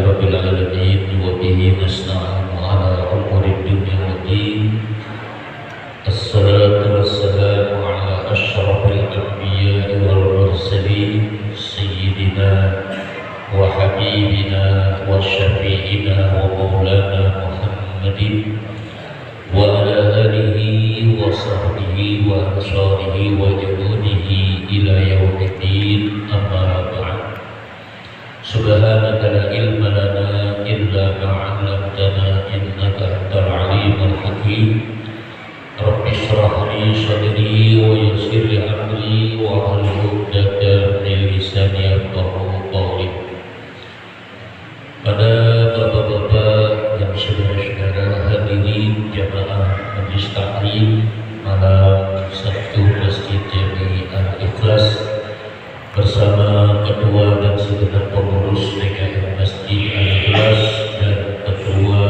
rabbil alamin wa bihi nasta'inu ala umuri dunya waddin. Assalatu wassalamu ala asyrafil anbiya'i wal mursalin sayyidina wa habibina wa syafi'ina wa maulana Muhammadin wa ala alihi wa sahbihi wa ansarihi wa junudihi ila yaumiddin, amma ba'd. Subhanaka la ilma lana illa ma 'allamtana innaka antal alimul hakim. Rabbi shrah li sadri wa yassir li amri wa hlul 'uqdatam min lisani yafqahu qawli. Pada bapak-bapak yang saudara-saudara hadirin jamaah Majelis Taklim malam Sabtu Masjid Jami Al-Ikhlas bersama ketua dan segenap pengurus DKM Masjid Al-Ikhlas dan ketua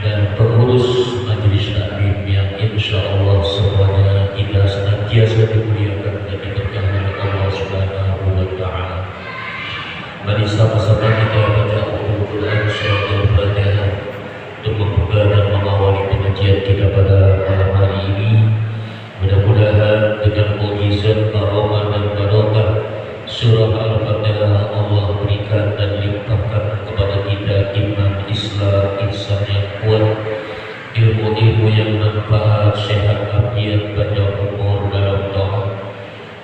dan pengurus Majelis Taklim yang insya Allah semuanya kita senantiasa dimuliakan dan diberkahi oleh Allah Subhanahu wa Ta'ala. Mari sama-sama kita baca Al-Quran Surah Al-Fatihah untuk membuka dan mengawali pengajian kita pada malam hari ini. Mudah-mudahan dengan mukjizat karomah dan barokah Surah Al-Fatihah Allah berikan dan limpahkan kepada kita iman Islam, insan yang kuat, ilmu-ilmu yang manfaat, sehat afiat, panjang umur dalam taat,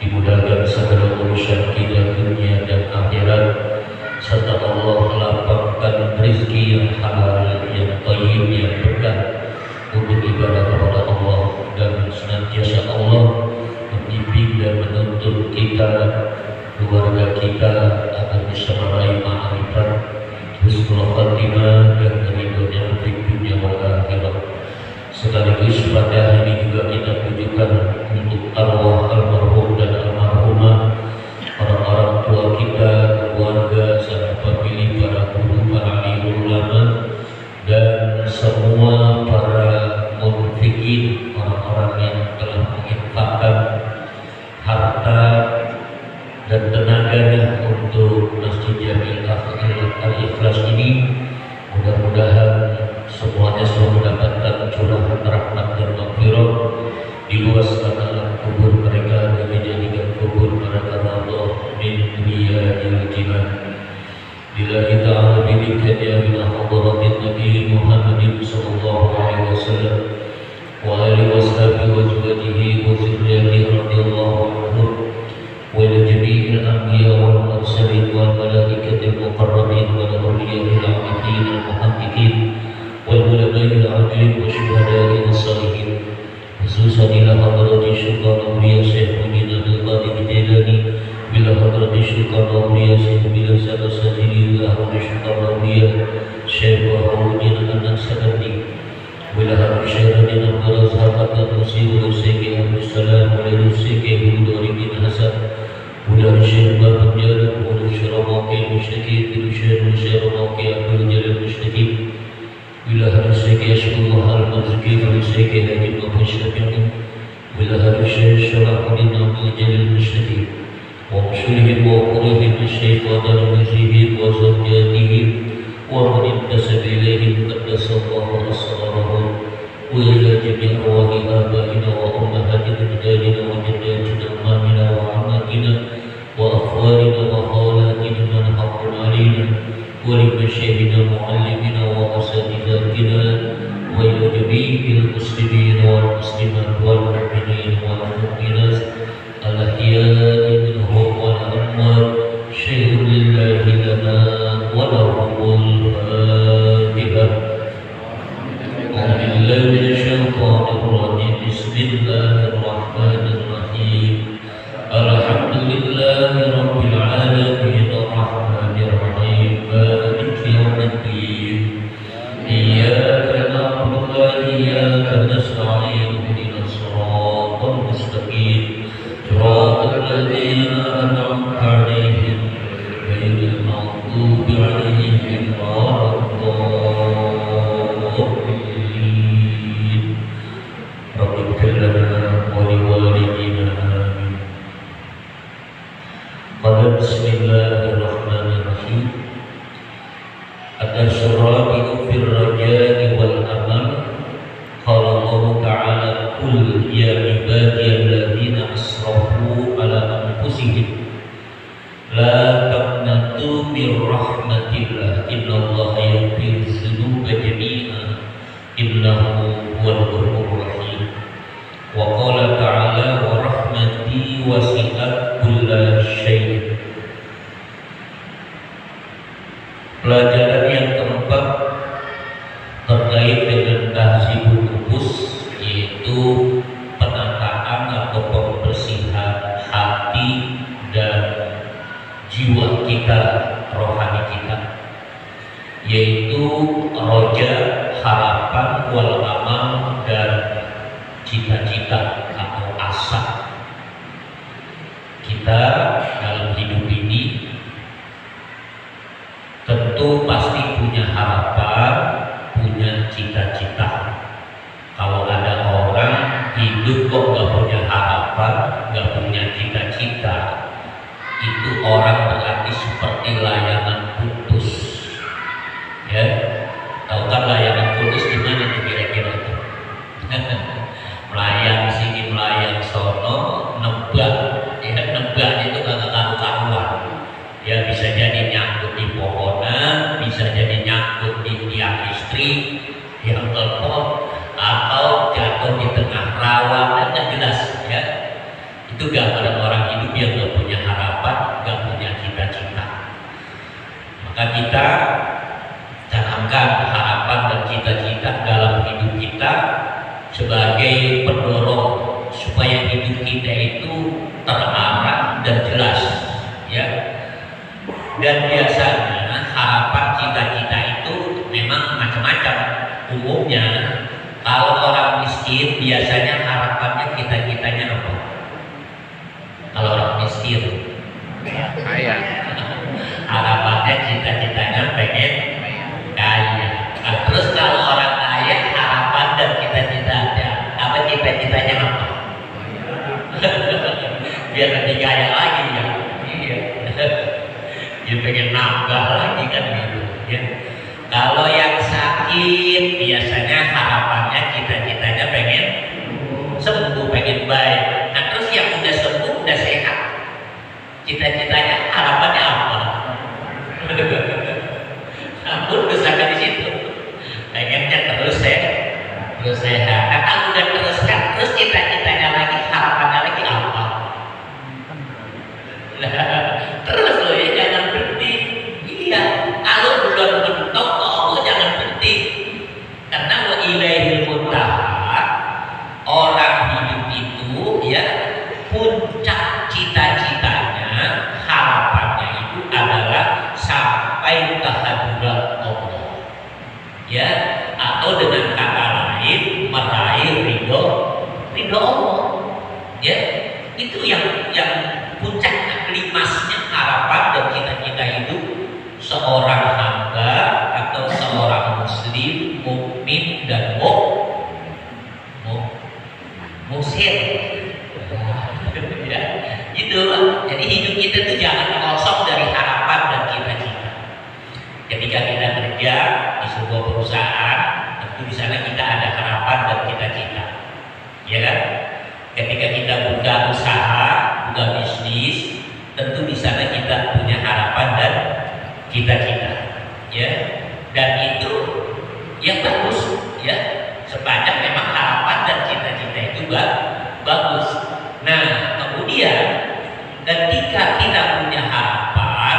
dimudahkan segala urusan kita dunia dan akhirat, serta Allah lapangkan rezeki yang halal, yang thayyib, yang berkah untuk ibadah kepada Allah, dan senantiasa Allah membimbing dan menuntun kita, keluarga kita agar bisa meraih ma'rifat, husnul khatimah dan ridhonya di dunia wal akhirah. Sekaligus pada ini juga kita tujukan untuk arwah almarhum dan almarhumah, orang-orang tua kita, keluarga, sahabat famili, para guru, para alim ulama, dan semua para munfikin, orang-orang yang telah menginfakkan harta dan tenaganya untuk Masjid Jami Al-Ikhlas ini. Mudah-mudahan semuanya selalu mendapatkan curahan rahmat dan maghfirah, diluaskan alam kubur mereka dan dijadikan kubur mereka Allah min riyadil jinan. Billahi ta'ala bidikanya min hadratin Nabi Muhammadin sallallahu alaihi wasallam wa alihi washabihi wa azwajihi wa dzurriyyatihi radhiyallahu anhum wa ila jami'il anbiya wal mursalin wal malaikatil muqarrabin wal awliya'il 'arifin al muhaqqiqin wal ulama'il 'adilin wa syuhada'i was-salihin. Khususan ila hadrati syukur awliya Syekhuddin Abdul Qadir Jailani, bila hadrati syukur awliya Syekh bila sana sajidi, bila hadrati syukur awliya Syekh Wahuddin An-Naksabandi, bila hadrati syairadin Abdul Azhar Al-Musi wa Syekh Abdul Salam wa Syekh Hudari bin Hasan bila Syekh Babak Jalal wa Syarabaki Musyaki bila Syekh Syarabaki Abdul Jalal Musyaki bila hadrati Syekh Yashullah Al-Mazki wa Syekh Haji Muhammad Syafi'i bila hadrati Syekh Syarafuddin Abdul Jalal Musyaki wa musyulihim wa qurihim Syekh wa dalmuzihim wa zawjatihim wa man intasab ilayhim qaddasallahu asrarahum wa ila jami'i arwahi abaina wa ummahatina rijalina wa jaddatina amamina wa amatina wa akhwalina wa khawlatina man haqqun alina wa limasyaihina muallimina wa asatidatina wa ila jami'il muslimin wal muslimat wal mu'minin wal mu'minat al-ahya'i minhum wal amwat. Syai'un lillahi lana wa lahumul fatihah. A'udzubillahi minasyaitonir rajim. Bismillahirrahmanirrahim. Alhamdulillahi rabbil alamin arrahmanir rahim maliki yaumiddin. Iyyaka na'budu wa iyyaka nasta'in ihdinas siratal mustaqim siratal ladzina an'amta 'alaihim ghairil maghdubi 'alaihim waladdallin. Rabbighfir lana wa liwalidina amin. Qala bismillahirrahmanirrahim. qul ya ibadiyalladzina asrafu ala anfusihim la taqnatu min rahmatillah innallaha yaghfiru dzunuba jami'a innahu huwal ghafurur rahim. Wa qala ta'ala wa rahmati wasi'at kulla syai'. Pelajaran yang keempat terkait dengan tahzibun nufus, yaitu penataan atau pembersihan hati dan jiwa kita, rohani kita, yaitu roja, harapan, wal amal, dan cita-cita atau asa. Kita dalam hidup ini tentu pasti punya harapan, punya cita-cita. Kalau ada orang hidup kok gak punya harapan, gak punya cita-cita, itu orang berarti seperti layangan putus. Ya, tahu kan layangan putus gimana tuh kira-kira? Melayang sini, melayang sono, nebak. Ya, nebak itu kagak karu-karuan. Ya, bisa jadi nyangkut di pohonan, bisa jadi nyangkut di tiang listrik yang telepon, atau jatuh di tengah rawa, dan gak jelas. Ya, itu gambaran orang hidup yang gak punya harapan, gak punya cita-cita. Maka kita tanamkan harapan dan cita-cita dalam hidup kita sebagai pendorong supaya hidup kita itu terarah dan jelas. Ya, dan biasanya harapan cita-cita itu memang macam-macam. Umumnya kalau orang miskin biasanya harapannya cita-citanya apa? Kalau orang miskin kaya, harapannya cita-citanya pengen kaya. Nah, terus kalau orang kaya harapan dan cita-citanya apa? Cita-citanya apa? Biar nanti kaya lagi ya. Iya. Dia pengen nambah lagi kan gitu ya. Kalau yang sakit biasanya harapannya cita-citanya pengen sembuh, pengen baik. Nah, terus yang udah sembuh, udah sehat, cita-citanya harapannya apa? Ampun, udah di situ. Pengennya terus sehat. Nah, kalau udah terus sehat, terus cita-citanya lagi, harapannya lagi apa? Terus loh ya, jangan berhenti. Iya, kalau belum bentuk, Allah jangan berhenti. Karena wa ilaihil muntaha, orang hidup itu ya puncak cita-citanya, harapannya itu adalah sampai ke hadirat Allah. Ya, atau dengan kata lain meraih ridho Allah. Ya, itu yang puncaknya, klimasnya harapan dan cita-cita hidup seorang hamba atau seorang muslim, mukmin dan muslim. Ya, gitu. Jadi hidup kita itu jangan kosong dari harapan dan cita-cita. Ketika kita kerja di sebuah perusahaan, tentu di sana kita ada harapan dan cita-cita. Ya kan? Ketika kita buka usaha, buka bisnis, tentu di sana kita punya harapan dan cita-cita. Ya, dan itu yang bagus. Ya, sepanjang memang harapan dan cita-cita itu bagus. Nah, kemudian ketika kita punya harapan,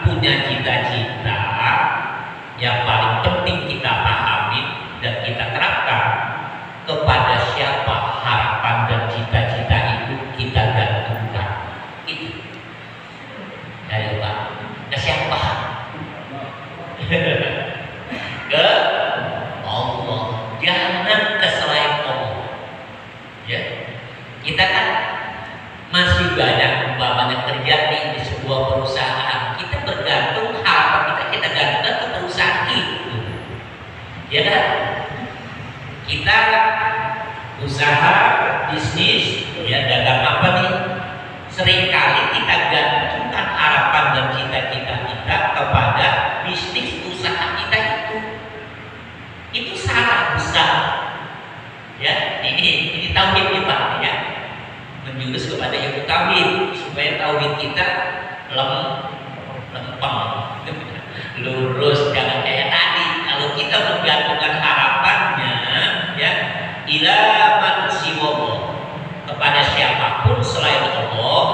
punya cita-cita, yang paling penting kita pahami dan kita terapkan, kepada siapa harapan dan cita-cita itu kita gantungkan. Itu dari Pak, ke siapa? Ke Allah, jangan ke selain Allah. Ya, kita kan masih banyak umpamanya kerja di sebuah perusahaan, kita bergantung harapan kita gantungkan ke perusahaan itu. Ya kan? Kita usaha bisnis, ya dagang apa nih, seringkali kita gantungkan harapan dan cita-cita kita kepada bisnis usaha kita itu salah besar. Ya, ini tauhid nih Pak ya, menjurus kepada ilmu tauhid supaya tauhid kita lempeng, lurus, jangan kayak tadi. Kalau kita menggantungkan harapannya ya ila man siwallah, kepada siapapun selain Allah,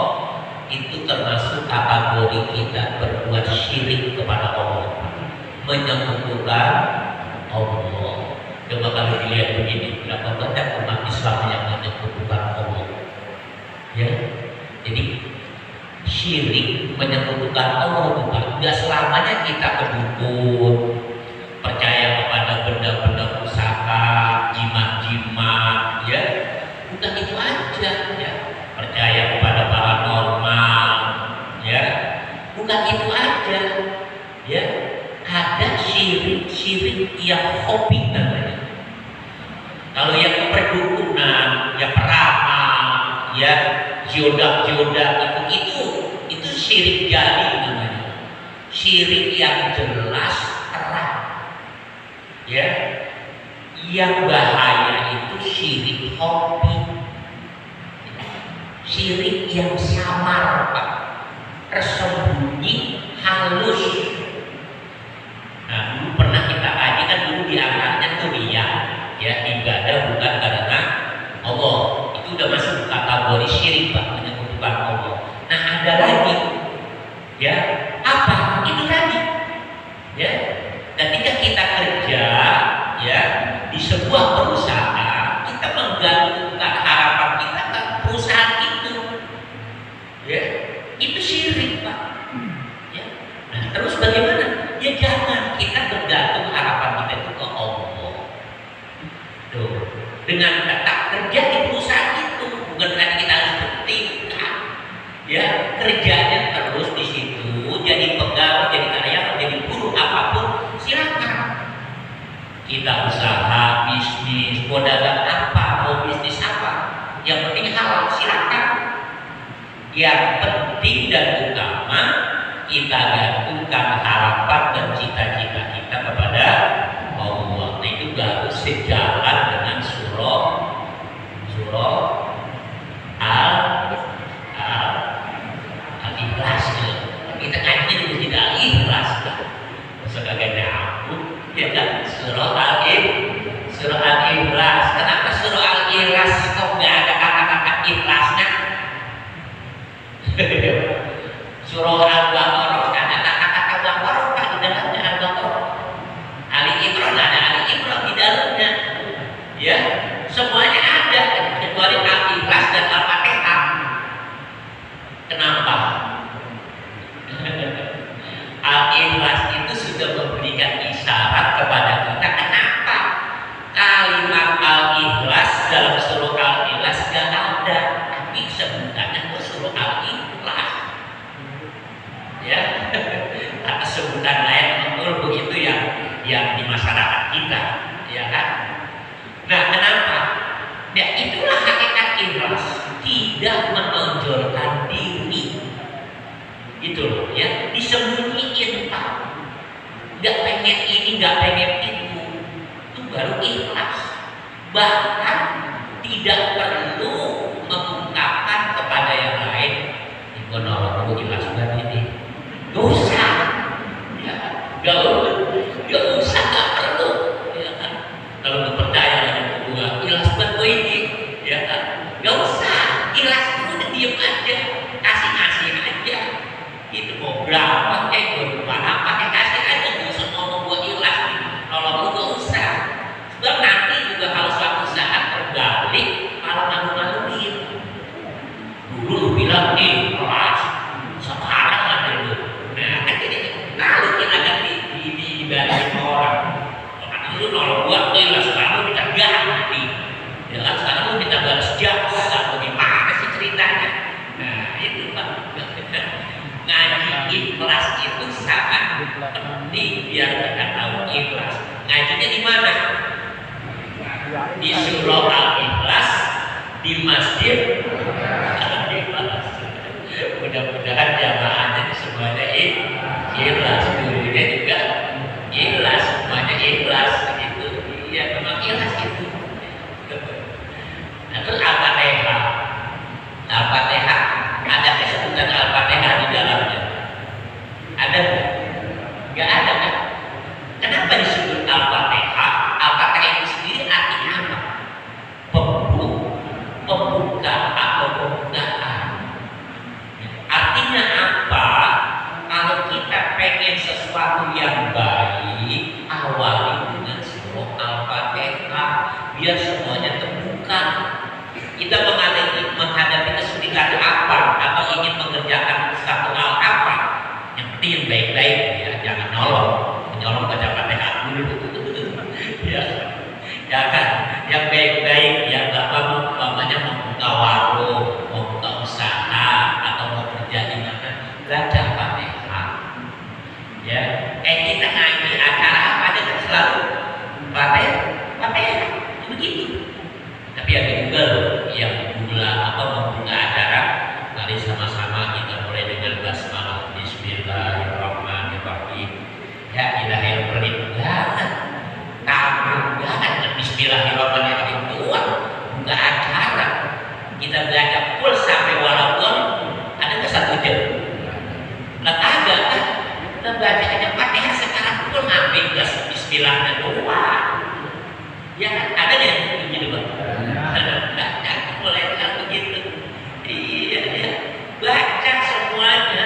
itu termasuk kategori kita berbuat syirik kepada Allah, menyekutukan Allah. Coba kalau dilihat begini, berapa banyak umat Islam yang menyekutukan Allah ya. Jadi syirik menyekutukan Allah bukan, nggak selamanya kita kedukun, percaya kepada benda-benda pusaka, jimat-jimat ya, bukan itu aja ya, percaya kepada paranormal ya, bukan itu aja ya. Ada syirik yang hobi namanya. Kalau yang perdukunan, yang peramal ya, jodak-jodak itu syirik jali namanya. Syirik yang jelas terang ya. Yang bahaya itu syirik hobi, syirik yang samar Pak, tersembunyi, halus. Nah dulu pernah kita kaji kan, dulu diantaranya tuh riya ya, ibadah bukan karena Allah, itu udah masuk kategori syirik Pak, menyekutukan Allah. Nah ada lagi ya, apa itu tadi ya, ketika kita kerja ya di sebuah perusahaan, kita menggantungkan harapan kita ke perusahaan itu ya, itu syirik Pak ya. Nah terus bagaimana? Ya jangan kita bergantung harapan kita itu ke Allah. Tuh, dengan tetap kerja di perusahaan itu, bukan berarti kita harus berhenti kan? Ya kerjanya terus di situ, jadi pegawai, jadi karyawan, jadi buruh, apapun silakan. Kita usaha, bisnis, mau dagang apa, mau bisnis apa, yang penting halal, silakan. Yang penting dan utama kita gantungkan harapan dan cita-cita kita kepada Allah. Nah itu baru sejalan dengan surah Al-Ikhlas. Kita ngaji dulu tidak ikhlas, sebagai nyambung ya kan, surah Al-Ikhlas. Kenapa surah Al-Ikhlas kok nggak ada kata-kata ikhlasnya? Surah Al-Baqarah ada kata-kata Baqarah Pak di dalamnya, Al-Baqarah. Ali Imran ada Ali Imran di dalamnya ya, semuanya ada kecuali Al-Ikhlas dan Al-Fatihah. Kenapa? Al-Ikhlas itu sudah memberikan isyarat kepada kita. Kenapa kalimat Al-Ikhlas dalam surah Al-Ikhlas gak ada, tapi sebutannya surah Al-Ikhlas ya. Atas sebutan lain menurut begitu yang di masyarakat kita ya kan. Nah kenapa? Ya itulah hakikat ikhlas, tidak menonjolkan diri itu loh ya, disembunyiin Pak, nggak pengen ini, nggak pengen itu baru ikhlas. Bahkan tidak perlu mengungkapkan kepada yang lain, ibu nolong aku ikhlas banget ini, gak usah ya, gak usah, gak perlu ya kan. Kalau nggak percaya dengan gua ikhlas banget ini ya kan, gak usah, ikhlas itu udah diem aja, kasih aja. Itu mau berapa berapa apa kasih aja, gak usah ngomong gua ikhlas nih, nolong lu gak usah. Sebab nanti juga kalau suatu saat terbalik malah malu-maluin. Dulu lu bilang ikhlas, sekarang ada lu. Nah kan ini maluin aja di balik orang. Karena lu nolong gua ikhlas, sekarang lu minta ganti ya kan, sekarang lu minta balas jasa, bagaimana sih ceritanya? Nah itu Pak, ngaji ikhlas itu sangat penting biar kita tahu ikhlas. Ngajinya di mana? Di surah Al-Ikhlas, di masjid Al-Ikhlas. Mudah-mudahan jamaahnya semuanya ikhlas, dulunya juga ikhlas, semuanya ikhlas gitu. Iya memang ikhlas itu. Nah, terus pembuka atau pembukaan. Artinya apa? Kalau kita pengen sesuatu yang baik, awali dengan surah Al-Fatihah biar semuanya terbuka. Kita menghadapi kesulitan apa atau ingin mengerjakan satu hal apa, yang penting baik-baik ya, jangan menyolong baca Fatihah dulu. Ya kan, yang baik-baik ya, Bapak umpamanya mau buka warung, mau buka usaha atau mau kerja di mana, baca Fatihah. Ya, kita ngaji acara apa aja kan selalu Fatihah, begitu. Tapi ada juga loh yang membuka acara, mari sama-sama kita mulai dengan basmalah, Bismillahirrahmanirrahim. Ya ilahil jangan Bismillahirrahmanirrahim doang, buka acara. Kita belajar full sampai walaupun ada nggak 1 jam. Nggak ada kan? Kita baca aja Fatihah sekarang full sampai Bismillahnya doang. Ya kan? Ada yang begitu Bang? Baca mulai kalau begitu. Iya. Baca semuanya.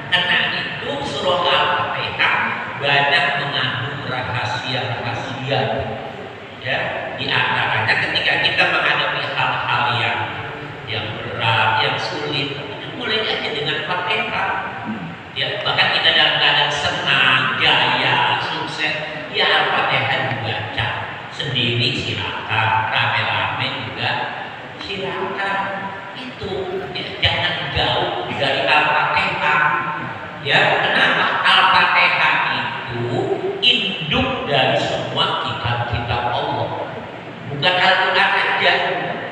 Karena itu surah Al-Fatihah banyak mengandung rahasia-rahasia. Ya, di antaranya ketika kita menghadapi hal-hal yang berat, yang sulit, mulai aja dengan Fatihah. Ya, bahkan kita dalam keadaan senang, jaya, sukses, ya Al-Fatihah dibaca. Sendiri silakan, rame-rame juga silakan. Itu ya, jangan jauh dari Al-Fatihah. Ya, kenapa? Al-Fatihah itu induk dari semua kitab-kitab Allah. Bukan Al-Quran aja,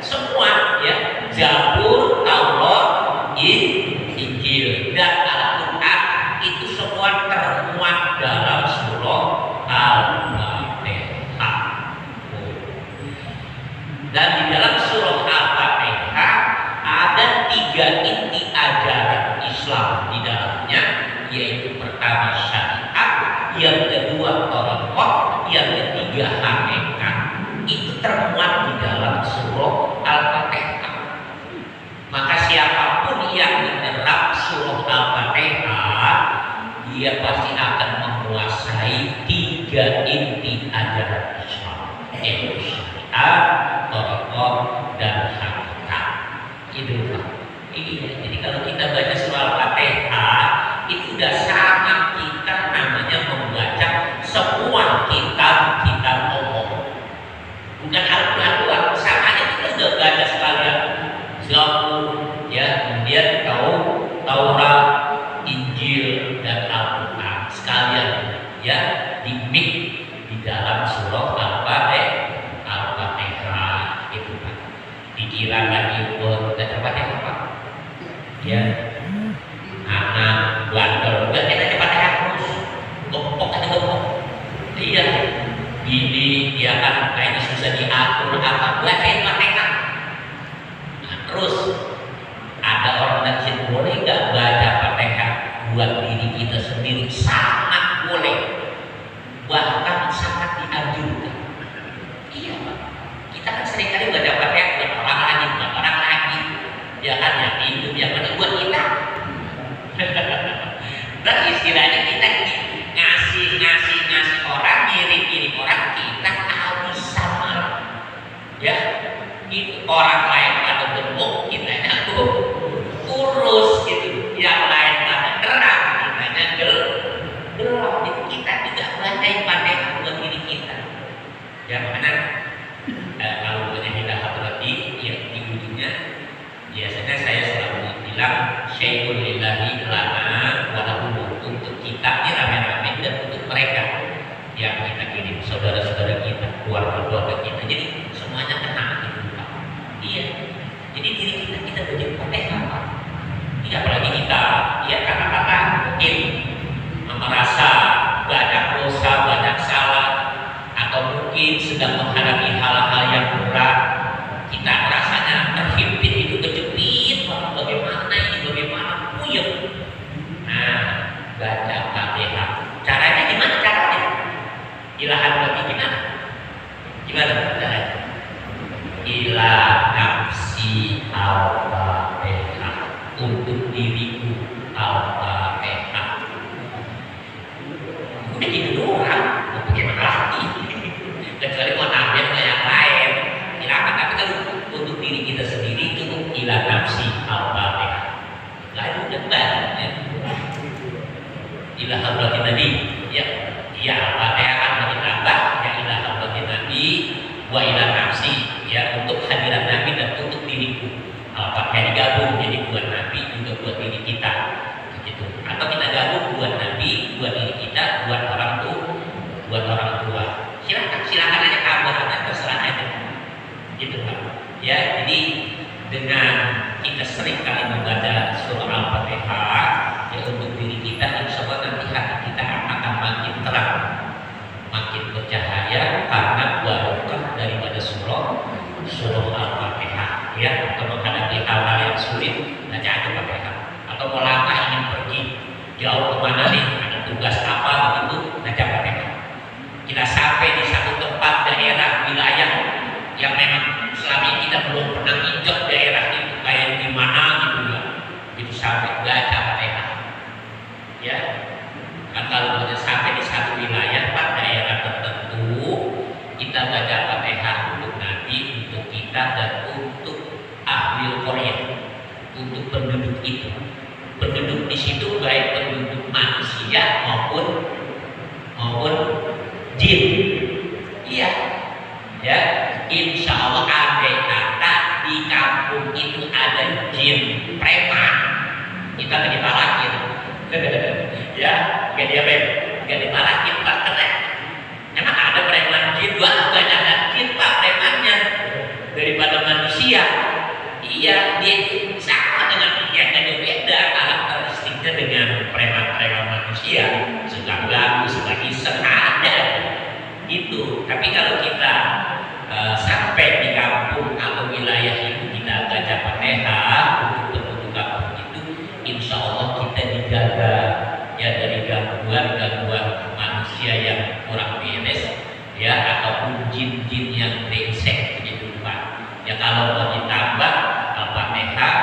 semua ya, Zabur, Taurat, Injil dan Al-Quran itu semua termuat dalam surah Al-Fatihah. Dan di dalam surah Al-Fatihah ada 3 inti ajaran Islam di dalamnya, yaitu pertama syariat, yang kedua tauhid, yang ketiga hakikat. Itu termuat di dalam surah Al-Fatihah. Maka siapapun yang menerap surah Al-Fatihah, dia pasti akan menguasai 3 inti ajaran Islam, yaitu syariat, tauhid, dan hakikat. Itu Pak. Iya. Jadi kalau kita baca surah Al-Fatihah, itu sudah sama kita namanya membaca semua kitab-kitab Allah. Bukan Al-Quran doang, sama aja kita sudah baca sekalian Zabur, ya, kemudian Taurat, Injil, dan Al-Quran sekalian, ya, di-mix di dalam surah Al-Fatihah. Itu Pak. Pikiran lagi buat baca Fatihah Pak. Ya, anak bandel, bukan kita Fatihah terus, gempok aja gempok. Iya. Ini dia kan kayaknya susah diatur apa, bacain Fatihah. Nah, terus ada orang nasihat, boleh nggak baca Fatihah buat diri kita sendiri? Sangat boleh, bahkan sangat dianjurkan. Iya Pak, kita kan seringkali baca Fatihah buat orang lagi, ya kan, yang hidup, yang mana buat kita. Dan istilahnya kita ngasih orang, ngirim orang, kita kehabisan. Ya, itu orang lain pada gemuk, kitanya kurus gitu. Yang lain pada terang, kitanya gelap. Jadi kita juga bacain Fatihah buat diri kita. Ya, mana kalau punya kita berarti ya di ujungnya biasanya saya selalu bilang syai'un lillahi lana wa lahu, untuk kita ini rame-rame dan untuk mereka yang kita kirim, saudara-saudara kita, keluarga-keluarga kita. Jadi semuanya kena gitu Pak. Iya. Jadi diri kita baca Fatihah Pak. Iya, apalagi kita ya kata-kata mungkin merasa banyak dosa, banyak salah, atau mungkin sedang menghadapi hal-hal yang berat, kita rasanya terhimpit, itu kejepit, bagaimana ini, bagaimana puyeng. Nah, baca Fatihah. Caranya gimana? Ilahan berarti gimana? Gimana caranya? Ila nafsi nafsi al-fatihah, untuk diriku al-fatihah. Udah gitu doang, mau bagaimana lagi? Kecuali mau nambah yang lain, silakan. Tapi kalau untuk diri kita sendiri cukup ila nafsi al-fatihah. Lalu udah banyak ya. Ila hadratin Nabi, ya, ya al-fatihah kan ditambah ya ila hadratin Nabi wa ila nafsi, ya, untuk hadirat Nabi dan untuk diriku. Al-fatihah digabung jadi buat Nabi juga buat diri kita, gitu. Atau kita gabung buat Nabi, buat diri kita, buat orang tua. Silakan aja, kabarnya terserah aja, gitu Pak. Ya, jadi dengan kita sering kali membaca surah Al-Fatihah ya untuk diri kita, insya Allah nanti hati kita akan makin terang, makin bercahaya karena barokah daripada surah Al-Fatihah, ya. Atau menghadapi hal-hal yang sulit, baca aja Fatihah. Atau mau langkah ingin pergi jauh kemana nih, ada tugas apa begitu, baca Fatihah. Kita sampai di satu tempat daerah wilayah yang memang selama ini kita belum pernah injak daerah itu kayak di mana gitu ya, itu sampai baca Fatihah, ya. Kan kalau kita sampai di satu wilayah pada daerah tertentu, kita baca Fatihah untuk Nabi, untuk kita dan untuk ahli Korea, untuk penduduk itu. Penduduk di situ baik penduduk manusia maupun jin, iya, ya. Insya Allah andai kata di kampung itu ada jin preman, kita gak dimarahin, ya, gak dimarahin Pak, keren. Emang ada preman jin, banyak ada jin Pak premannya daripada manusia. Iya, dia sama dengan yang beda karakteristiknya dengan preman-preman manusia, suka ganggu, suka iseng, ada gitu. Tapi kalau kita sampai di kampung atau wilayah itu kita baca Fatihah untuk penduduk kampung itu, insya Allah kita dijaga ya dari gangguan manusia yang kurang beres, ya, ataupun jin-jin yang brengsek begitu Pak. Ya, kalau mau ditambah Al-Fatihah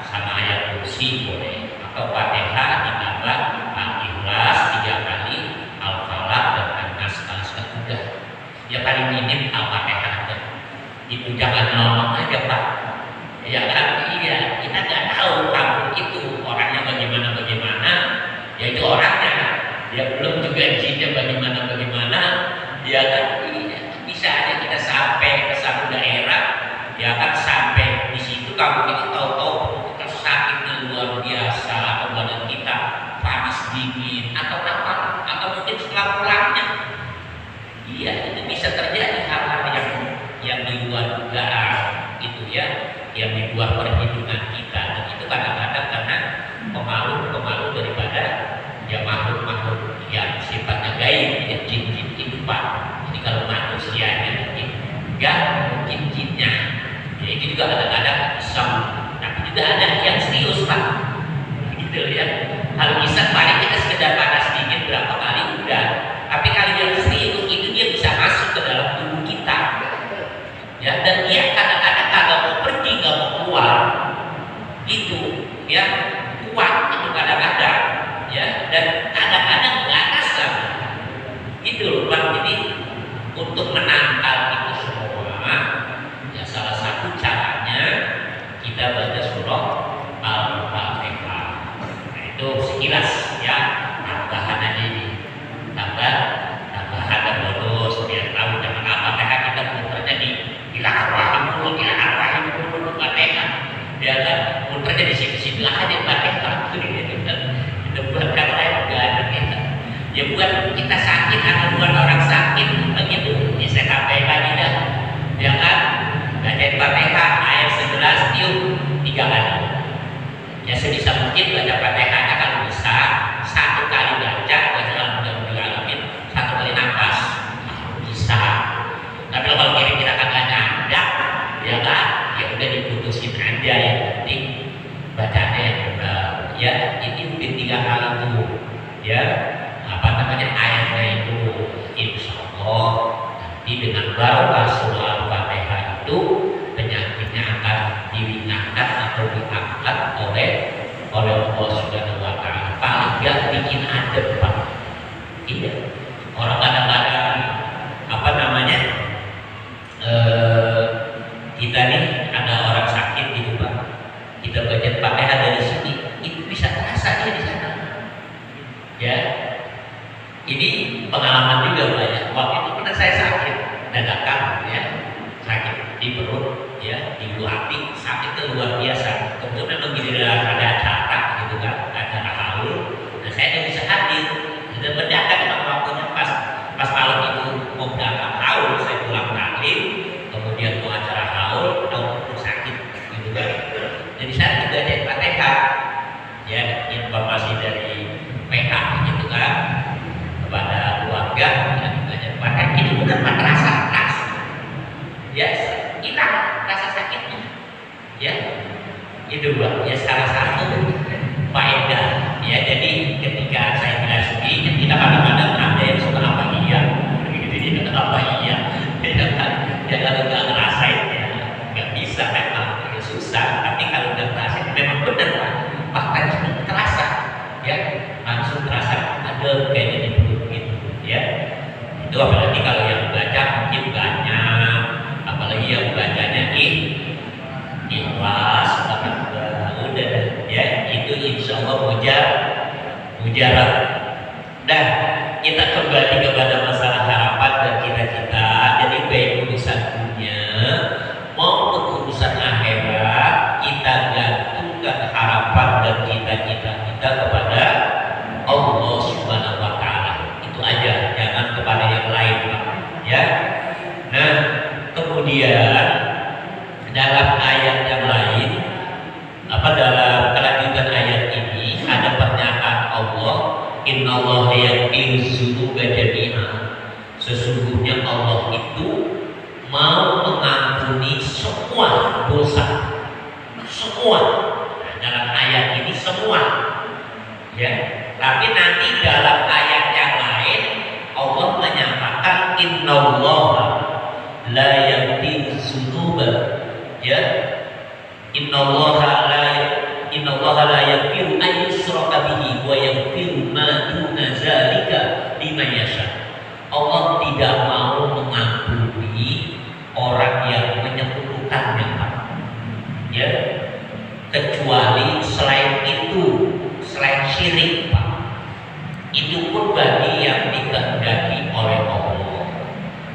sama ayat kursi boleh, atau Fatihah ditambah Al-Ikhlas 3 kali, Al-Falaq dan An-Nas sekali udah. Ya paling minim Al-Fatihah aja. Itu jangan ngomong aja Pak. Ya kan, iya, kita nggak tahu kampung itu orangnya bagaimana, ya itu orangnya, ya belum juga jinnya bagaimana, ya kan, iya. Bisa aja kita sampai ke satu daerah, ya kan, sampai di situ kampung itu tahu-tahu kita sakitnya luar biasa, atau badan kita panas dingin atau apa, atau mungkin setelah pulangnya, iya, itu bisa terjadi hal-hal yang di luar dugaan itu ya, yang di luar perhitungan kita. Dan itu kadang-kadang karena pemalu daripada ya makhluk-makhluk yang sifatnya gaib, ya jin-jin itu Pak. Jadi kalau manusianya enggak mungkin jinnya, ya itu juga kadang-kadang iseng, tapi juga ada yang serius Pak, gitu ya. Kalau iseng paling kita sekedar panas dingin berapa kali udah, tapi kalau yang serius itu dia bisa masuk ke dalam tubuh kita, ya. Dan dia kadang-kadang kalau mau pergi nggak mau keluar, itu ya kuat itu kadang-kadang, ya. Dan kadang-kadang nggak rasa, gitu loh Pak. Jadi untuk menangkal itu semua, ya salah satu caranya kita baca surah Al-Fatihah. Nah, itu sekilas ya, tambahan aja ini, tambahan dan bonus biar tahu jangan Al-Fatihah kita muternya di Al-Rahim dulu, Fatihah, ya kan, muternya di situ-situ aja Fatihah itu buat yang lain nggak ada kita. Ya buat kita sakit atau buat orang sakit begitu, ya saya tambah lagi dah, ya kan, bacain Fatihah ayat 11 tiup 3 kali. Ya sebisa mungkin baca Fatihahnya kalau bisa 1 kali baca Alhamdulillah, 1 kali nafas bisa. Tapi kalau kira-kira kagak ada, ya kan, ya udah diputusin aja, yang penting bacanya yang benar. Ya ini mungkin 3 kali itu, ya apa namanya ayatnya itu, insya Allah nanti dengan barokah surah Al-Fatihah itu penyakitnya akan diri sakitnya luar biasa. Kemudian memang gini ada acara gitu kan, acara haul, dan saya tidak bisa hadir. Dan mendadak memang waktunya pas malam itu mau berangkat haul, saya pulang taklim, kemudian mau acara haul, tahu sakit gitu kan. Jadi saya juga ada PTH, ya informasi dari PH gitu kan kepada keluarga, ya bahkan itu bukan rasa ya hilang rasa sakitnya, ya itu ya salah satu faedah ya. Jadi ketika saya bilang sedih, kita kadang-kadang ada yang suka apa iya gitu, dia apa iya ya kalau nggak ngerasain ya nggak bisa, memang ya susah. Tapi kalau nggak ngerasain memang benar Pak, bahkan terasa ya, langsung terasa ada kayaknya di perut gitu ya. Itu apalagi kalau yang baca mungkin banyak, apalagi yang bacanya ikhlas, udah ya, itu insya Allah mujarab. Dan kita kembali kepada masalah harapan dan cita-cita. Jadi baik urusan dunia maupun urusan akhirat, kita gantungkan harapan dan cita-cita kita kepada Allah Subhanahu wa Ta'ala. Itu aja, jangan kepada yang lain Pak ya. Nah kemudian dalam ayat yang lain, dalam kelanjutan ayat ini ada pernyataan Allah, innallaha yaghfiru dzunuba jami'a. Sesungguhnya Allah itu mau mengampuni semua dosa, semua. Nah, dalam ayat ini semua ya. Tapi nanti dalam ayat yang lain Allah menyatakan innallaha la yaghfiru dzunuba, ya, innallaha la yaghfiru an yushraka bihi wa yaghfiru ma duna zalika liman yasha. Allah tidak mau mengampuni orang yang menyekutukannya Pak ya, kecuali selain itu, selain syirik Pak, itu pun bagi yang dikehendaki oleh Allah.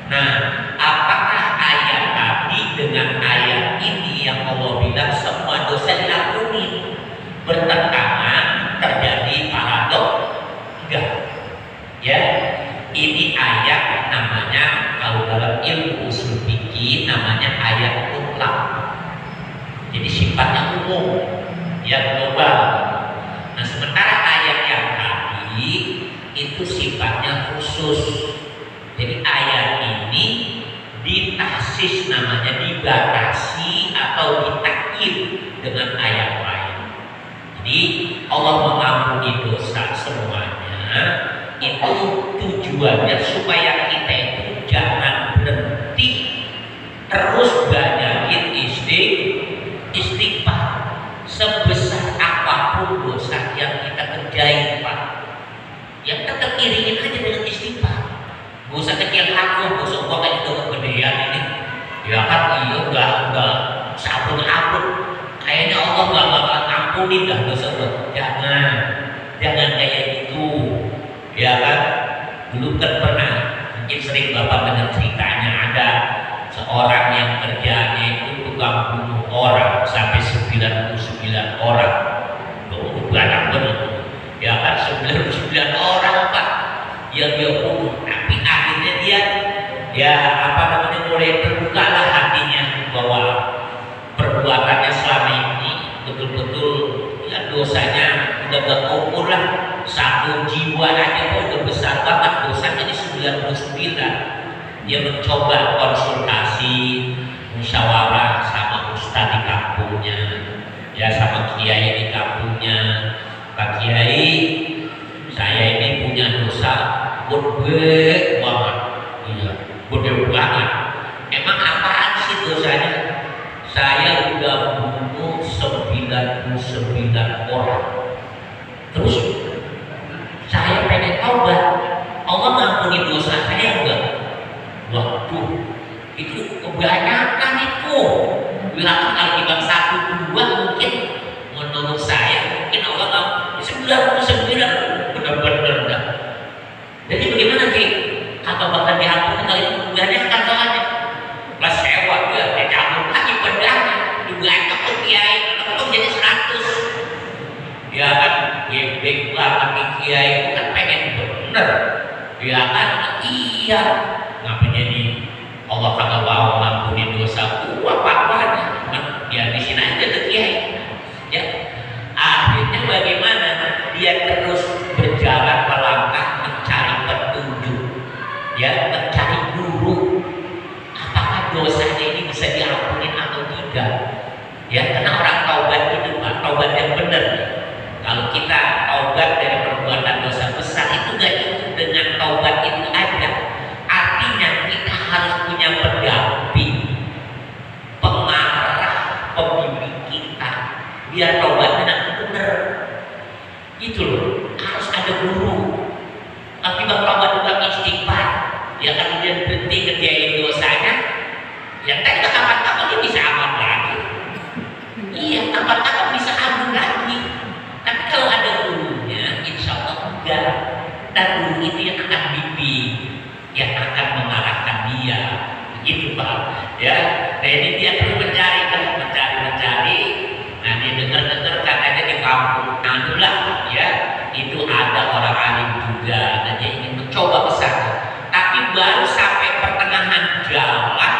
Nah, apakah ayat tadi dengan ayat ini yang Allah bilang semua dosa diampuni bertentangan, terjadi paradoks? Enggak ya. Ini ayat namanya, kalau dalam ilmu usul fikih namanya ayat mutlak. Jadi sifatnya umum ya, global. Nah sementara ayat yang tadi itu sifatnya khusus. Jadi ayat ini ditahsis, namanya dibatasi atau ditakyid dengan ayat lain. Jadi Allah mengampuni dosa semuanya, itu tujuannya supaya kita itu jangan berhenti, terus banyakin istighfar sebesar apapun dosa yang kita kerjain Pak. Yang tetap iringin aja dengan istighfar. Gak usah kecil hati, gak usah gua kayak itu kegedean ini. Ya kan, iya enggak sabun. Kayaknya Allah gak bakal ampunin dah dosa lo. Jangan kayak gitu. Ya kan, dulu kan pernah, mungkin sering Bapak dengar ceritanya, ada seorang yang kerjanya itu tukang bunuh orang sampai 99 orang. Banyak benar. Ya kan, 99 orang Pak yang dia bunuh. Tapi akhirnya dia mulai terbukalah hatinya bahwa perbuatannya selama ini betul-betul ya dosanya udah gak ukur lah. Satu jiwa aja kok udah besar banget dosanya di 99. Dia mencoba konsultasi, musyawarah sama ustadz di kampungnya, ya sama kiai di kampungnya. Pak Kiai, saya ini punya dosa gede banget. Iya, gede banget. Emang apaan sih dosanya? Saya udah bunuh 99 orang. Terus saya pengen taubat, Allah mengampuni dosa saya enggak? Waduh, itu kebanyakan itu. Bilang kalau kita 1, 2 mungkin menurut saya mungkin Allah nggak 99 benar-benar enggak. Jadi bagaimana Ki? Atau bahkan diampuni kali itu kebanyakan soalnya. Plus sewa dia cabut lagi pedangnya juga itu bener. Ya kan? Iya. Ngapain jadi Allah kagak mau ngampunin dosa apa-apanya. Ya di sini aja tuh Kiai. Ya. Akhirnya bagaimana? Dia terus berjalan melangkah mencari petunjuk. Ya, mencari guru. Apakah dosanya ini bisa diampunin atau tidak? Ya, karena orang taubat itu taubat yang benar. Kalau kita taubat dari perbuatan dosa besar itu gak cukup dengan taubat itu aja. Artinya kita harus punya pendamping, pengarah, pembimbing kita biar taubatnya benar. Itu loh, harus ada guru. Tapi bang taubat juga istighfar. Ya kan dia berhenti ngerjain dosanya. Yang tadi kapan-kapan dia bisa aman lagi. Iya, kapan-kapan bisa aman lagi. Tapi kalau ada gurunya, insya Allah enggak. Dan guru itu yang akan bimbing, yang akan mengarahkan dia. Begitu Pak. Ya, nah ini dia terus mencari. Nah dia dengar katanya di kampung Anulah, ya itu ada orang alim juga. Dan dia ingin mencoba ke sana. Tapi baru sampai pertengahan jalan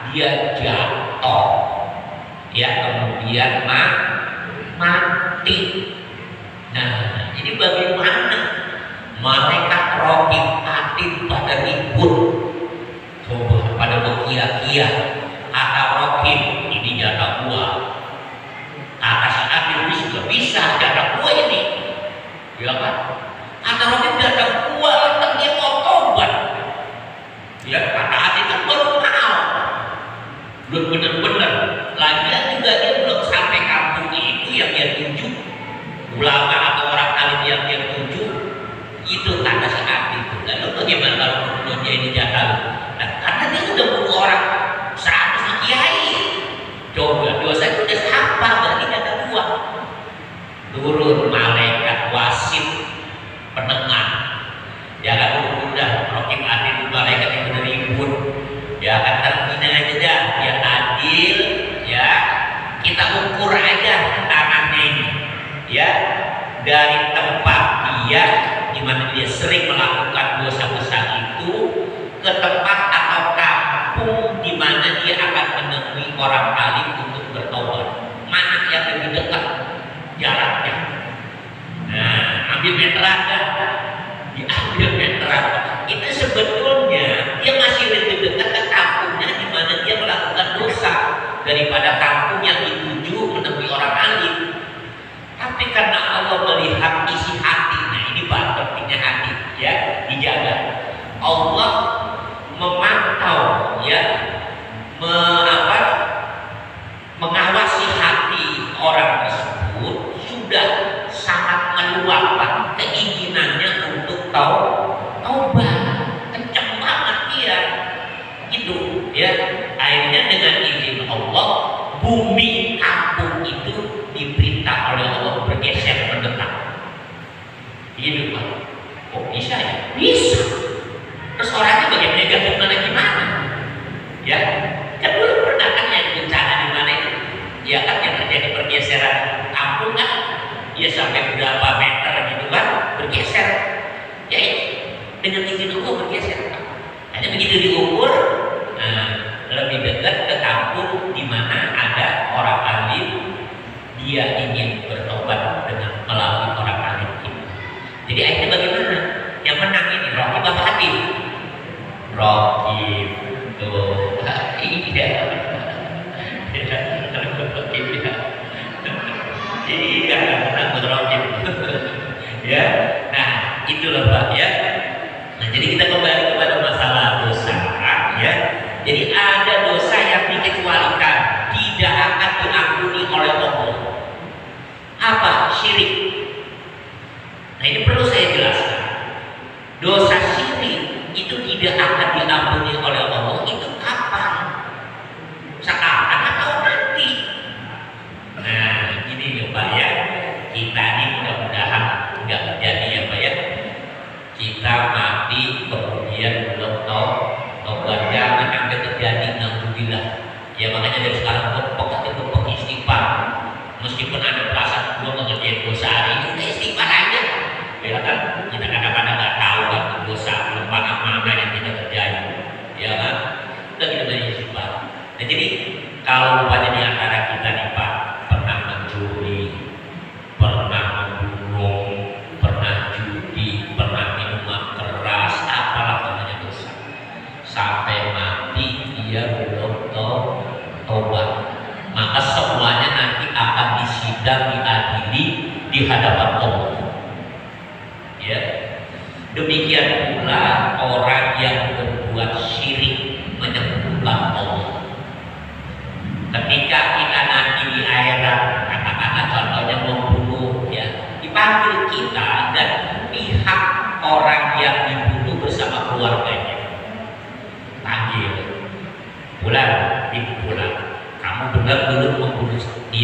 dia jatuh. Ya kemudian mati. Nah, ini bagaimana? Malaikat Raqib Atid pada ribut. Coba pada berkia-kia. Kata Raqib, ini jatah gua. Kata si Atid ini sudah bisa jatah gua ini. Ya kan? Kata Raqib jatah gua, kan dia mau tobat. Ya, kata Atid kan baru tahu. Belum benar-benar. Lagian juga dia belum sampai kampung itu yang dia tuju. Ulama atau orang alim yang dia tuju itu kata si Atid. Lalu bagaimana kalau dia ini jatah? Nah, karena dia sudah bunuh orang 100 kiai. Coba dosa itu udah apa? Berarti jatah gua. Turun malaikat wasit penengah. Jangan udah Raqib Atid malaikat yang benar ribut. Ya akan terpina aja dah, biar adil. Ya kita ukur aja tangannya ini. Ya dari tempat dia di mana dia sering melakukan dosa besar itu ke tempat atau kampung di mana dia akan menemui orang alim untuk bertobat. Mana yang lebih dekat jaraknya? Nah, ambil meteran dah. Diambil meteran. Itu sebetulnya dia masih lebih dekat ke kampungnya di mana dia melakukan dosa daripada kampung yang dituju menemui orang alim. Tapi karena Allah melihat isi hatinya, ini Pak pentingnya hati, ya dijaga. Allah memantau, ya, mengawasi hati orang tersebut sudah sangat meluapkan keinginannya untuk taubat, kenceng banget dia, gitu, ya. Akhirnya dengan izin Allah, bumi kampung itu diperintah oleh Allah bergeser mendekat. Gitu Pak. Oh bisa ya? Bisa. Terus orangnya bagaimana gimana? Ya, kan dulu pernah kan yang bencana di mana itu? Ya kan yang terjadi pergeseran kampung kan? Ya sampai berapa meter gitu kan bergeser. Ya ini dengan izin Allah bergeser. Hanya begitu diukur, lebih dekat ke kampung di mana ada orang alim. Dia ingin bertobat dengan melalui orang alim itu. Jadi akhirnya bagaimana? Yang menang ini Raqib apa Atid? Raqib. Tuh, iya. Iya, menang Raqib. Ya. Nah, itulah Pak ya. Nah, jadi kita kembali kepada masalah dosa ya. Jadi ada dosa yang dikecualikan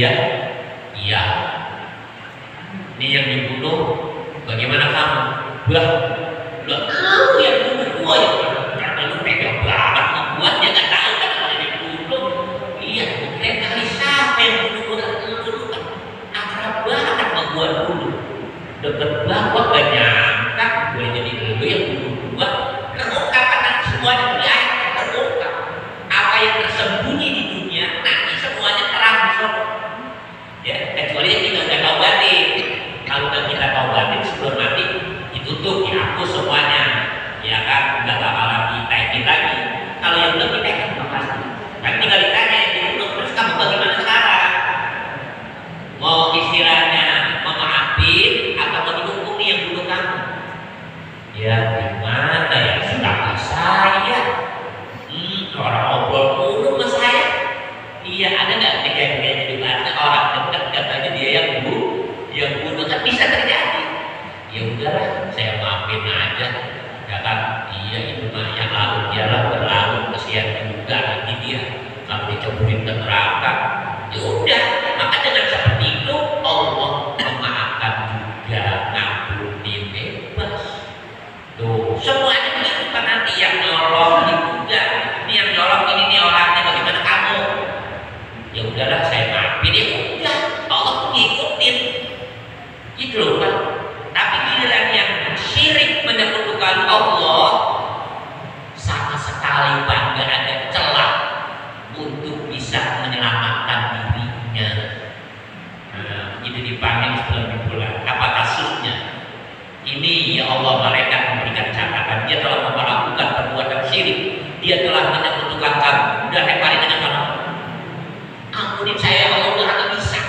Iya, iya. Ini yang dibunuh, bagaimana kamu? Lah, kamu yang bunuh gua ya, karena lu pegang banget gua, dia nggak tahu kan kalau dibunuh. Iya, keren kali siapa yang bunuh gua? Lu kan akrab banget sama gua dulu, deket banget, gua gak nyangka boleh jadi lu yang bunuh gua. Terungkap kan semuanya di akhir terungkap. Apa yang tersembunyi di dunia nanti semuanya terang di sana. Ya, kecuali yang kita udah taubatin. Kalau udah kita taubatin sebelum mati ditutup, dihapus semuanya, ya kan, nggak bakalan ditaikin lagi. Kalau yang belum ditaikin nggak pasti. Kan tinggal ditanya yang ditutup, terus kamu bagaimana sekarang? Mau istilahnya memaafin atau mau dihukumi yang bunuh kamu? Ya gimana ya, sedangkan saya orang ngobrol dulu sama saya. Iya, ada nggak kejadian di mana orang dekat katanya dia yang bunuh kan bisa terjadi. Ya udahlah, saya maafin aja. Ya kan, iya itu mah yang lalu dialah berlalu, kesian juga nanti dia kalau dicoburin ke neraka. Ya udah, maka dengan seperti itu Allah memaafkan juga, ngampunin bebas. Tuh, semuanya begitu kan nanti yang nolong juga. Ini yang nolong ini orangnya, bagaimana kamu? Ya udahlah, saya maafin, ya udah, Allah tuh ngikutin. Gitu loh Pak. Tapi giliran yang syirik menyekutukan Allah, sama sekali Pak nggak ada celah untuk bisa menyelamatkan dirinya. Nah, itu dipanggil sebelum bulan. Apa kasusnya? Ini ya Allah, mereka memberikan catatan dia telah melakukan perbuatan syirik, dia telah menyekutukan kamu. Udah leparin aja kamu. Ampunin saya Allah, udah ada bisa.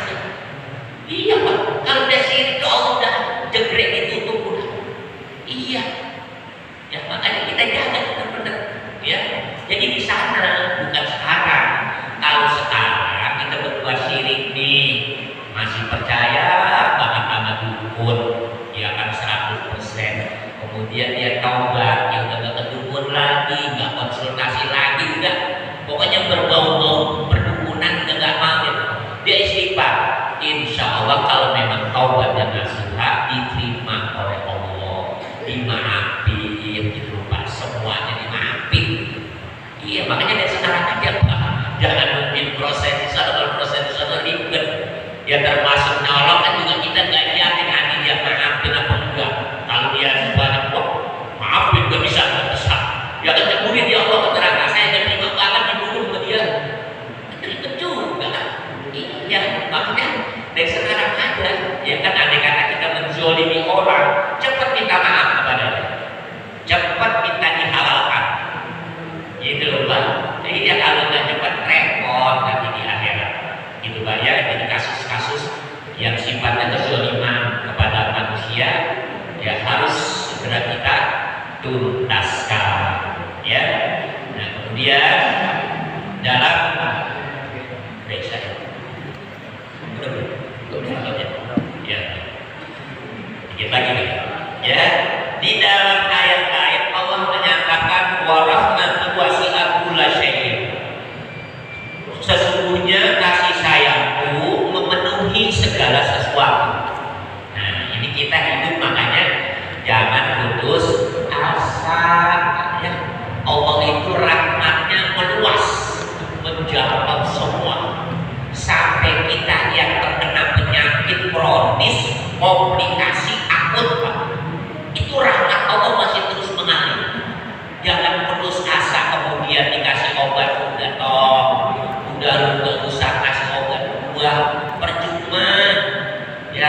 Iya Pak, kalau udah syirik Allah udah jegrek ditutup udah. Iya. Ya makanya kita jaga benar-benar. Ya. Jadi di sana bukan sekarang. Kalau sekarang kita berbuat syirik nih, masih percaya banget sama dukun, ya kan 100%. Kemudian dia taubat, ya udah gak ke dukun lagi, gak konsultasi lagi, udah pokoknya berbau-bau perdukunan udah gak mau ya. Dia istighfar. Insya Allah kalau memang taubat dan nasihat diterima oleh Allah, dimaafin gitu Pak, semuanya dimaafin. Iya, makanya dari sekarang aja Pak, jangan mungkin proses di sana ribet. Ya termasuk nolong kan juga kita nggak yakin nanti dia maafin apa enggak. Kalau dia banyak kok maafin gak bisa, ya kan kemudian dia Allah keterangan saya dan terima banget dibunuh sama dia. Ribet juga. Iya, makanya dari sekarang aja, ya kan, andai kata kita menzolimi orang, cepat minta maaf kepadanya, cepat minta dihalalkan, gitu loh Pak. Jadi ya kalau nggak cepat repot nanti di akhirat, gitu Pak ya. Jadi kasus-kasus yang sifatnya kezoliman kepada manusia, ya harus segera kita tuntaskan, ya. Nah kemudian dalam ya, dikit lagi nih. Ya, di dalam ayat-ayat Allah menyatakan wa rahmatu wasi'at kulla syai'in. Sesungguhnya kasih sayangku memenuhi segala sesuatu. Nah, ini kita hidup makanya jangan putus asa. Ya, Allah itu rahmatnya meluas, menjawab semua. Sampai kita yang terkena penyakit kronis, komplikasi akut Pak, itu rahmat Allah masih terus mengalir. Jangan putus asa kemudian dikasih obat udah toh, udah lu gak usah kasih obat buah, percuma. Ya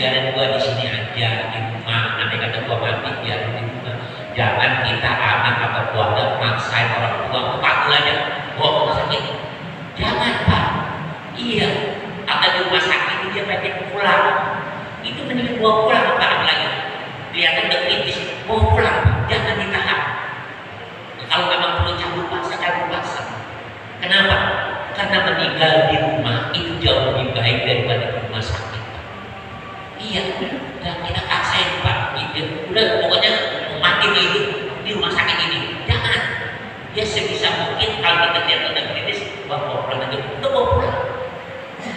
biarin gua di sini aja di rumah, nanti kata gua mati biarin di rumah. Jangan kita anak atau keluarga maksain orang tua panggil aja bawa ke rumah sakit. Jangan Pak. Iya, ada di rumah sakit dia pengen pulang. Itu mending bawa pulang Pak lagi. Kelihatan udah kritis, bawa pulang, jangan ditahan. Kalau memang perlu cabut paksa, cabut paksa. Kenapa? Karena meninggal di rumah itu jauh lebih baik daripada di rumah sakit. Iya, dan kita paksain Pak. Udah pokoknya mati di rumah sakit ini. Jangan. Ya sebisa mungkin kalau kita lihat udah kritis, bawa pulang aja. Udah bawa pulang.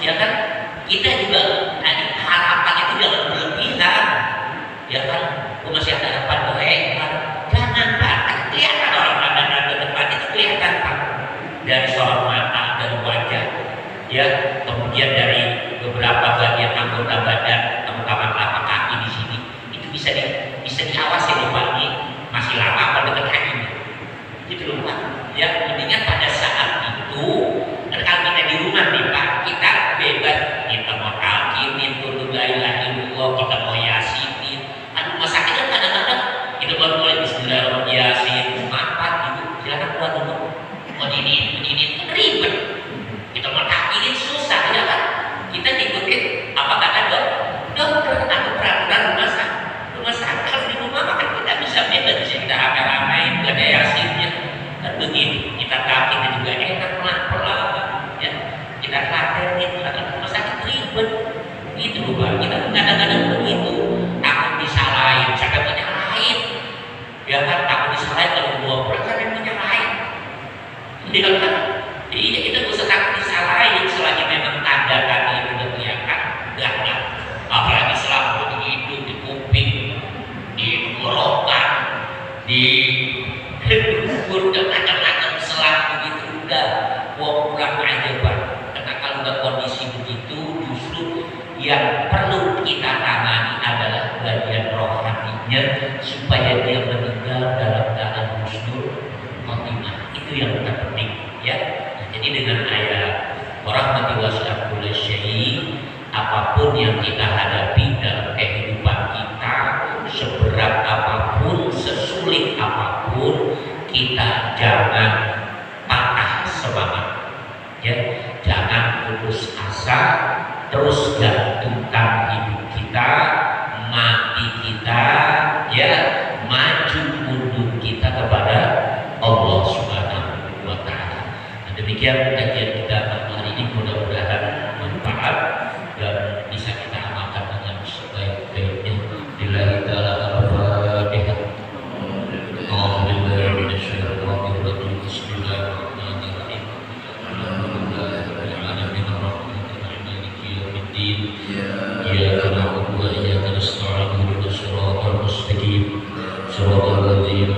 Ya kan? Kita juga tadi harapan itu jangan berlebihan. Ya kan? Gue masih ada harapan doa. Jangan Pak. Kelihatan orang pandangan ke depan itu kelihatan Pak. Dari sorot mata, dari wajah, ya, kemudian dari beberapa bagian anggota badan, terutama telapak kaki di sini, itu bisa diawasi loh Pak. Ini masih lama apa dekat kaki ini, gitu loh Pak. Ya, intinya pada saat itu, dan kalau kita di rumah nih Pak, kita bebas, kita mau talqinin, tutur la ilaha illallah, kita mau yasinin. Kan rumah sakit kan kadang-kadang kita baru mulai bismillahirrahmanirrahim, apa gitu, silakan keluar dulu. Ini kan ribet. Kita mau takinin susah ya kan? Kita ngikutin apa kata dokter atau peraturan rumah sakit. Kalau di rumah makan kita bisa bebas, bisa kita rame-ramein, gak ada yasinnya. Dan begitu kita takin juga enak pelan-pelan ya. Kita latenin, kalau rumah sakit ribet. Gitu loh Pak. Kita kadang-kadang begitu. Takut disalahin, siapa yang menyalahin? Ya kan takut disalahin kalau bawa pulang siapa yang menyalahin? Iya kan? Iya, kita gak usah takut disalahin selagi memang tanda tadi itu udah kelihatan. Enggak. Apalagi selama begitu di kuping, di tenggorokan, di dubur, dan macam-macam selang begitu udah bawa pulang aja Pak. Karena kalau udah kondisi begitu, justru yang perlu kita tangani adalah bagian rohaninya supaya dia meninggal dalam keadaan husnul khotimah. Itu yang terpenting ya. Nah, jadi dengan ayat warahmati wasi'at kulli syai', apapun yang kita hadapi dalam kehidupan kita, seberat apapun, sesulit apapun, kita jangan patah semangat ya, jangan putus asa, terus gantungkan hidup kita, mati kita ya, maju mundur kita kepada Allah Subhanahu wa Ta'ala. Nah, demikian kajian kita hari ini, mudah-mudahan bermanfaat dan bisa kita amalkan dengan sebaik-baiknya. Billahi ta'ala al-Fatihah. Alhamdulillah minasyaitonir rajim. Bismillahirrahmanirrahim. Alhamdulillahirabbil alamin arrahmanirrahim maliki yaumiddin. Iyyaka na'budu wa iyyaka nasta'in ihdinas siratal mustaqim. Shiratal ladzina